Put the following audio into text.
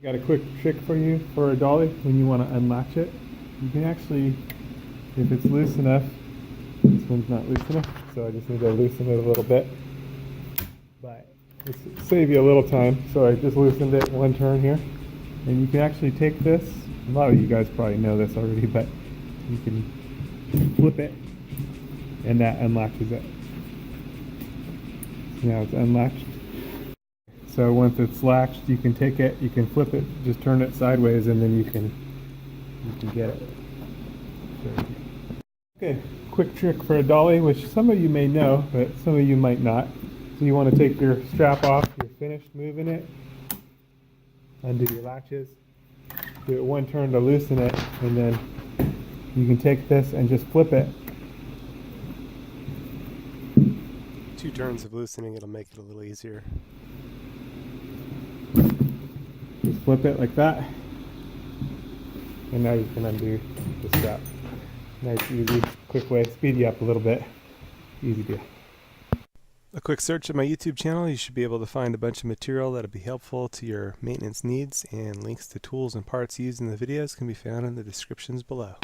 Got a quick trick for you for a dolly when you want to unlatch it. You can actually, if it's loose enough, this one's not loose enough, so I just need to loosen it a little bit. But this will save you a little time, so I just loosened it one turn here. And you can actually take this, a lot of you guys probably know this already, but you can flip it and that unlatches it. Now it's unlatched. So once it's latched, you can take it, you can flip it, just turn it sideways, and then you can get it. Okay, quick trick for a dolly, which some of you may know, but some of you might not. So you want to take your strap off, you're finished moving it, undo your latches, do it one turn to loosen it, and then you can take this and just flip it. 2 turns of loosening, it'll make it a little easier. Just flip it like that, and now you can undo the strap. Nice, easy, quick way, speed you up a little bit. Easy deal. A quick search of my YouTube channel, you should be able to find a bunch of material that'll be helpful to your maintenance needs, and links to tools and parts used in the videos can be found in the descriptions below.